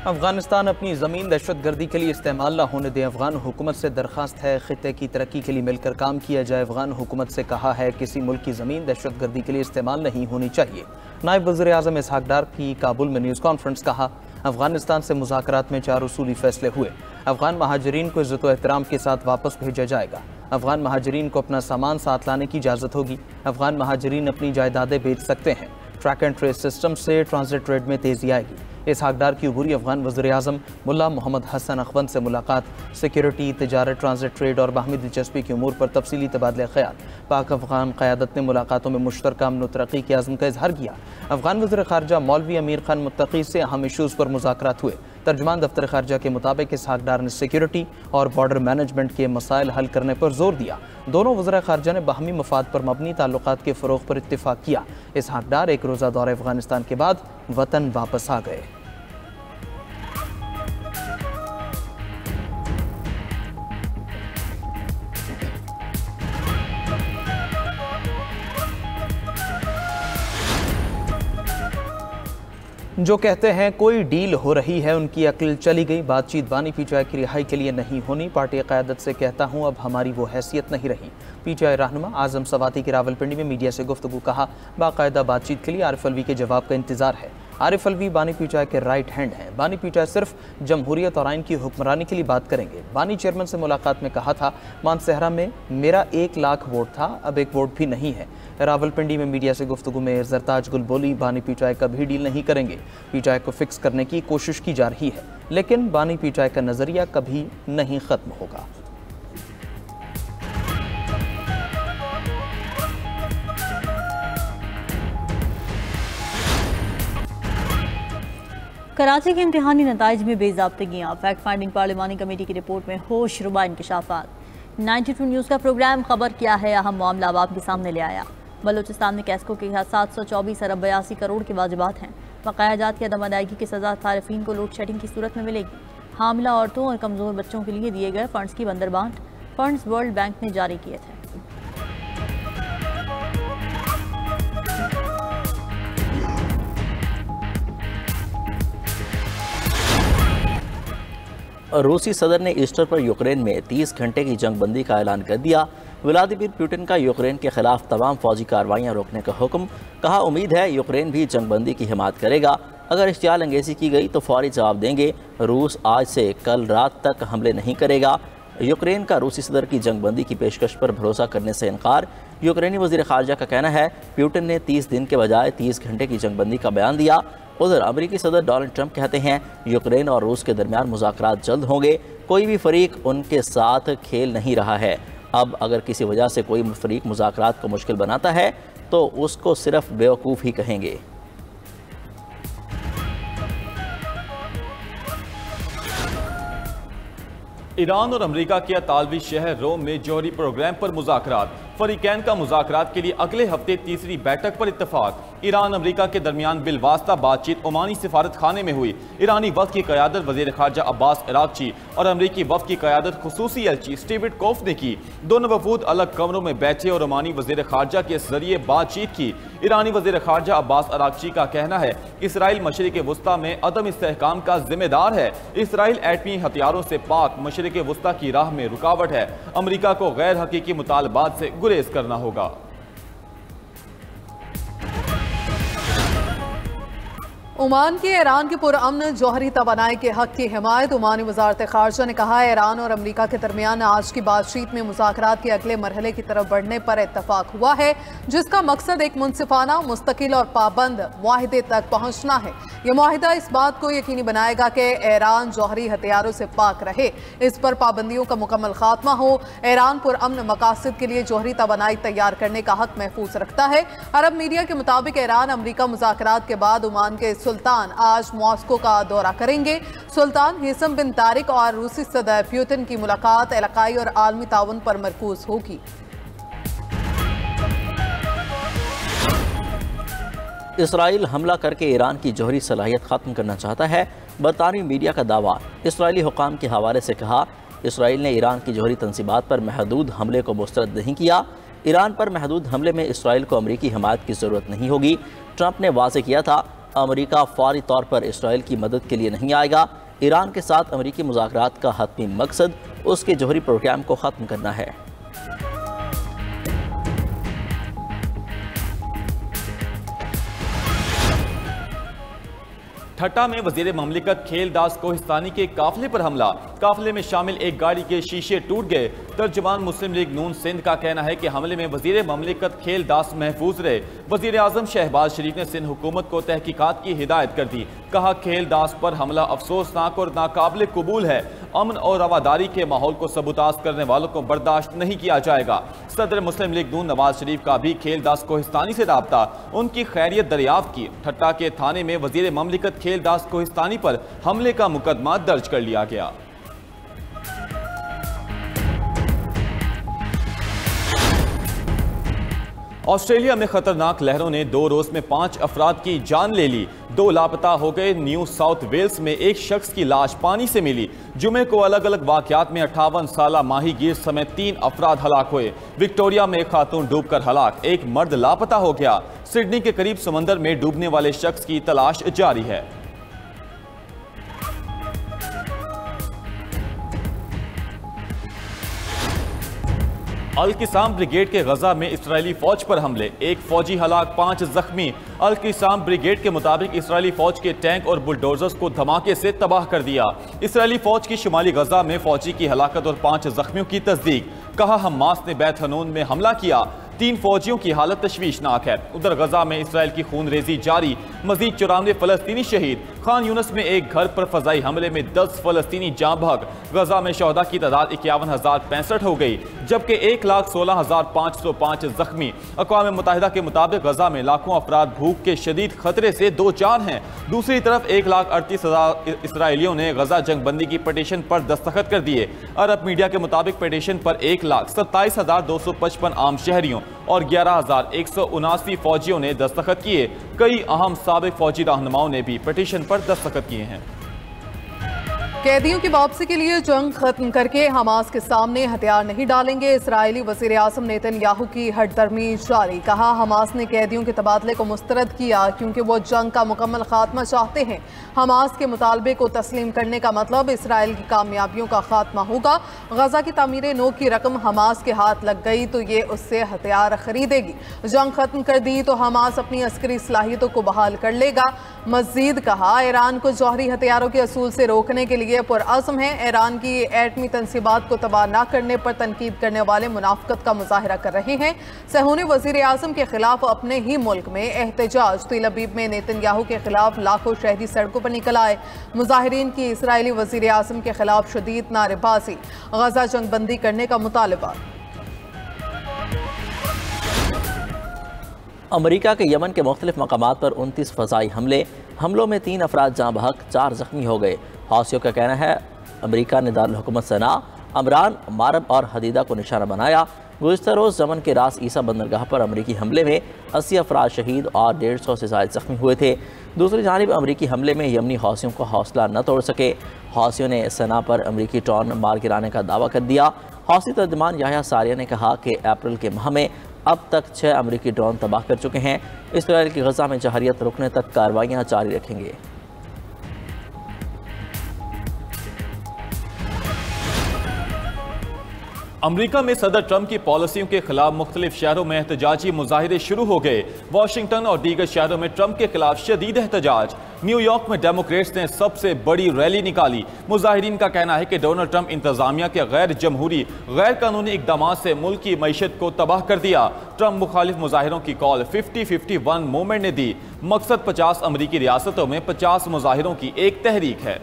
अफगानिस्तान अपनी ज़मीन दहशतगर्दी के लिए इस्तेमाल न होने दें। अफगान हुकूमत से दरख्वास्त है खित्ते की तरक्की के लिए मिलकर काम किया जाए। अफगान हुकूमत से कहा है किसी मुल्क की ज़मीन दहशतगर्दी के लिए इस्तेमाल नहीं होनी चाहिए। नायब वज़ीर आज़म इसहाक डार की काबुल में न्यूज़ कॉन्फ्रेंस। कहा अफगानिस्तान से मुज़ाकरात में 4 उसूली फैसले हुए। अफगान महाजरीन को इज़्ज़त व एहतराम के साथ वापस भेजा जाएगा। अफगान महाजरीन को अपना सामान साथ लाने की इजाज़त होगी। अफगान महाजरीन अपनी जायदादें बेच सकते हैं। ट्रैक एंड ट्रेस सिस्टम से ट्रांजिट ट्रेड में तेज़ी आएगी। इसहाक डार की अबूरी अफगान वज़ीर आज़म मुल्ला मोहम्मद हसन अखवंद से मुलाकात। सिक्योरिटी, तिजारत, ट्रांजिट ट्रेड और बाहमी दिलचस्पी की उमूर पर तफसीली तबादले ख्याल। पाक अफगान क़यादत ने मुलाकातों में मुश्तरका अमन व तरक्की के आज़म का इजहार किया। अफगान वज़ीर ख़ारजा मौलवी अमीर खान मुत्तकी से अहम इशूज़ पर मुज़ाकरात हुए। तर्जुमान दफ्तर ख़ारजा के मुताबिक इसहाक डार ने सिक्योरिटी और बॉर्डर मैनेजमेंट के मसाइल हल करने पर जोर दिया। दोनों वज़ीर ख़ारजा ने बाहमी मफाद पर मबनी ताल्लुकात के फ़रोग़ पर इत्तिफ़ाक़ किया। इसहाक डार एक रोज़ा दौरे अफ़गानिस्तान के बाद वतन वापस आ गए। जो कहते हैं कोई डील हो रही है उनकी अक्ल चली गई। बातचीत बानी पीटीआई की रिहाई के लिए नहीं होनी। पार्टी क़यादत से कहता हूं अब हमारी वो हैसियत नहीं रही। पीटीआई रहनुमा आज़म सवाती की रावलपिंडी में मीडिया से गुफ्तगू। कहा बाकायदा बातचीत के लिए आरिफ अलवी के जवाब का इंतजार है। आरिफ अलवी बानी पीटीआई के राइट हैंड हैं। बानी पीटीआई सिर्फ जमहूरियत और आइन की हुक्मरानी के लिए बात करेंगे। बानी चेयरमैन से मुलाकात में कहा था मानसहरा में मेरा 1 लाख वोट था, अब 1 वोट भी नहीं है। रावलपिंडी में मीडिया से गुफ्तगू में जरताज गुल बोली बानी पीटीआई कभी डील नहीं करेंगे। पीटीआई को फिक्स करने की कोशिश की जा रही है, लेकिन बानी पीटीआई का नजरिया कभी नहीं खत्म होगा। कराची के इम्तिहानी नताइज में बेज़ाब्तगियाँ। फैक्ट फाइंडिंग पार्लिमानी कमेटी की रिपोर्ट में होश रुबा इंकशाफात। 92 न्यूज़ का प्रोग्राम खबर क्या है अहम मामला अब आपके सामने ले आया। बलोचिस्तान में कैस्को के 724 अरब 82 करोड़ के वाजिबात हैं। बकाया जात की अदम अदायगी की सज़ा सारिफीन को लोड शेडिंग की सूरत में मिलेगी। हामिला औरतों और कमज़ोर बच्चों के लिए दिए गए फंड्स की बंदरबांट। फंड्स वर्ल्ड बैंक ने जारी किए थे। रूसी सदर ने ईस्टर पर यूक्रेन में 30 घंटे की जंगबंदी का ऐलान कर दिया। व्लादिमीर पुतिन का यूक्रेन के खिलाफ तमाम फौजी कार्रवाइयाँ रोकने का हुक्म। कहा उम्मीद है यूक्रेन भी जंगबंदी की हिमायत करेगा। अगर इश्तियाल अंगेज़ी की गई तो फौरी जवाब देंगे। रूस आज से कल रात तक हमले नहीं करेगा। यूक्रेन का रूसी सदर की जंगबंदी की पेशकश पर भरोसा करने से इनकार। यूक्रेनी वज़ीर ख़ारजा का कहना है पुतिन ने 30 दिन के बजाय 30 घंटे की जंगबंदी का बयान दिया। उधर अमेरिकी सदर डोनाल्ड ट्रंप कहते हैं यूक्रेन और रूस के दरमियान मुज़ाकरात जल्द होंगे। कोई भी फरीक उनके साथ खेल नहीं रहा है। अब अगर किसी वजह से कोई फरीक मुज़ाकरात को मुश्किल बनाता है तो उसको सिर्फ बेवकूफ़ ही कहेंगे। ईरान और अमेरिका के अतालवी शहर रोम में जौहरी प्रोग्राम पर मुज़ाकरात। फरीकैन का मुज़ाकरात के लिए अगले हफ्ते तीसरी बैठक पर इत्तफाक। ईरान अमेरिका के दरमियान बिलवास्ता बातचीत ओमानी सिफारत खाने में हुई। ईरानी वफ़द की क़यादत वज़ीर ख़ारजा अब्बास अराग़ची और अमरीकी वफ़द की क़यादत खुसूसी एलची स्टीव विटकॉफ ने की। दोनों वफ़ूद अलग कमरों में बैठे और ओमानी वज़ीर ख़ारजा के ज़रिए बातचीत की। ईरानी वज़ीर ख़ारजा अब्बास अराग़ची का कहना है इसराइल मशरिक़ वुस्ता में अदम इस्तेहकाम का जिम्मेदार है। इसराइल एटमी हथियारों से पाक मशरिक़ वुस्ता की राह में रुकावट है। अमरीका को गैर हकीकी मुतालबात से गुरेज करना होगा। ओमान के ईरान के पुरअमन जौहरी तवानाई के हक की हिमायत। ओमानी वज़ारत ख़ारजा ने कहा ईरान और अमरीका के दरमियान आज की बातचीत में मुज़ाकरात के अगले मरहले की तरफ बढ़ने पर इत्तफाक हुआ है, जिसका मकसद एक मुनसिफाना, मुस्तकिल और पाबंद मुआहिदे तक पहुँचना है। यह मुआहिदा इस बात को यकीनी बनाएगा कि ईरान जौहरी हथियारों से पाक रहे, इस पर पाबंदियों का मुकम्मल खात्मा हो। ईरान पुरअमन मकासद के लिए जौहरी तवानाई तैयार करने का हक महफूज रखता है। अरब मीडिया के मुताबिक ईरान अमरीका मुज़ाकरात के बाद ओमान के सुल्तान आज मॉस्को का दौरा करेंगे। सुल्तान हिसम बिन तारिक और रूसी सदर पुतिन की मुलाकात इलाकाई और आलमी ताउन पर मरकूज होगी। इसराइल हमला करके ईरान की जौहरी सलाहियत ख़त्म करना चाहता है। बरतानवी मीडिया का दावा। इसराइली हुकाम के हवाले से कहा इसराइल ने ईरान की जौहरी तंसीबात पर महदूद हमले को मुस्तरद नहीं किया। ईरान पर महदूद हमले में इसराइल को अमरीकी हिमायत की ज़रूरत नहीं होगी। ट्रंप ने वाज़ेह किया था अमेरिका फौरी तौर पर इसराइल की मदद के लिए नहीं आएगा। ईरान के साथ अमेरिकी मुज़ाकरात का हतमी मकसद उसके जौहरी प्रोग्राम को ख़त्म करना है। ठट्टा में वजीर ममलिकत खेलदास कोहिस्तानी के काफिले पर हमला। काफिले में शामिल एक गाड़ी के शीशे टूट गए। तर्जुमान मुस्लिम लीग नून सिंध का कहना है कि हमले में वजीर ममलिकत खेलदास महफूज रहे। वजीर आजम शहबाज शरीफ ने सिंध हुकूमत को तहकीकात की हिदायत कर दी। कहा, खेलदास पर हमला अफसोसनाक और नाकाबिल कबूल है। अमन और रवादारी के माहौल को सबूताज करने वालों को बर्दाश्त नहीं किया जाएगा। सदर मुस्लिम लीग नून नवाज शरीफ का भी खेलदास कोहिस्तानी से राब्ता, उनकी खैरियत दरियाफ्त की। ठट्टा के थाने में वजीर ममलिकत खेलदास कोहिस्तानी पर हमले का मुकदमा दर्ज कर लिया गया। ऑस्ट्रेलिया में खतरनाक लहरों ने 2 रोज में 5 अफराद की जान ले ली। 2 लापता हो गए। न्यू साउथ वेल्स में एक शख्स की लाश पानी से मिली। जुमे को अलग अलग वाकयात में 58 साला माहीगीर समेत 3 अफराद हलाक हुए। विक्टोरिया में एक खातून डूबकर हलाक, एक मर्द लापता हो गया। सिडनी के करीब समंदर में डूबने वाले शख्स की तलाश जारी है। अल-किसाम ब्रिगेड के गजा में इस्राएली फौज पर हमले, एक फौजी हलाक, 5 जख्मी। अल-किसाम ब्रिगेड के मुताबिक इस्राएली फौज के टैंक और बुलडोजर्स को धमाके से तबाह कर दिया। इस्राएली फौज की शुमाली गजा में फौजी की हलाकत और 5 जख्मियों की तस्दीक। कहा, हमास ने बैत हनून में हमला किया। 3 फौजियों की हालत तशवीशनाक है। उधर गजा में इसराइल की खून रेजी जारी, मजीद 94 फलस्तीनी शहीद। खान यूनस में एक घर पर फजाई हमले में 10 फलस्तीनी जाँ भाग। गजा में शहदा की तादाद 51,065 हो गई, जबकि 1,16,505 जख्मी। अक़वाम मुत्तहिदा के मुताबिक गजा में लाखों अफराद भूख के शदीद खतरे से 2 चार हैं। दूसरी तरफ 1,38,000 इसराइलियों ने गजा जंगबंदी की पटिशन पर दस्तखत कर दिए। अरब मीडिया के मुताबिक पटिशन पर 1,27,255 आम शहरियों और 11,179 फौजियों ने दस्तखत किए। कई अहम साबिक फौजी रहनुमाओं ने भी पटिशन पर दस्तखत किए हैं। कैदियों की वापसी के लिए जंग खत्म करके हमास के सामने हथियार नहीं डालेंगे। इस्राएली वज़ीर आज़म नेतन्याहू की हटदर्मी जारी। कहा, हमास ने कैदियों के तबादले को मुस्तरद किया क्योंकि वो जंग का मुकम्मल खात्मा चाहते हैं। हमास के मुतालबे को तस्लीम करने का मतलब इसराइल की कामयाबियों का खात्मा होगा। गजा की तामीर नो की रकम हमास के हाथ लग गई तो ये उससे हथियार खरीदेगी। जंग खत्म कर दी तो हमास अपनी अस्करी सलाहियतों को बहाल कर लेगा। मजीद कहा, ईरान को जौहरी हथियारों के असूल से रोकने के लिए पुरअज़्म है। ईरान की एटमी तनसीबात को तबाह न करने पर तनकीद करने वाले मुनाफिकत का मुजाहरा कर रहे हैं। सहूनी वज़ीर आज़म के खिलाफ अपने ही मुल्क में एहतजाज। तेल अवीव में नेतन्याहू के खिलाफ लाखों शहरी सड़कों पर निकल आए। मुजाहिरीन की इसराइली वज़ीर आज़म के खिलाफ शदीद नारेबाजी। गजा जंगबंदी करने का मुतालबा। अमेरिका के यमन के मुख्तलिफ मकामात पर 29 फ़ज़ाई हमलों में 3 अफराद जाँ बहक, 4 जख्मी हो गए। हौसियों का कहना है अमेरिका ने दारुल हुकूमत सना, अमरान, मारब और हदीदा को निशाना बनाया। गुज़िश्ता रोज़ यमन के रास ईसा बंदरगाह पर अमेरिकी हमले में 80 अफराद शहीद और 150 से ज़ायद जख्मी हुए थे। दूसरी जानिब अमेरिकी हमले में यमनी हौसियों को हौसला न तोड़ सके। हौसियों ने सना पर अमेरिकी ड्रोन मार गिराने का दावा कर दिया। हौसी तर्जुमान याह्या सारिया ने कहा कि अप्रैल के माह में अब तक 6 अमेरिकी ड्रोन तबाह कर चुके हैं। इसराइल की गजा में जहरियत रुकने तक कार्रवाइयाँ जारी रखेंगे। अमेरिका में सदर ट्रंप की पॉलिसियों के खिलाफ मुख्तलिफ शहरों में एहतजाजी मुजाहिरे शुरू हो गए। वाशिंगटन और दीगर शहरों में ट्रंप के खिलाफ शदीद एहतजाज। न्यूयॉर्क में डेमोक्रेट्स ने सबसे बड़ी रैली निकाली। मुजाहिरीन का कहना है कि डोनाल्ड ट्रंप इंतजामिया के गैर जमहूरी, गैर कानूनी इकदाम से मुल्क की मईशत को तबाह कर दिया। ट्रंप मुखालिफ मुजाहिरों की कॉल 50-51 मूवमेंट ने दी। मकसद 50 अमरीकी रियासतों में 50 मुजाहिरों की एक तहरीक है।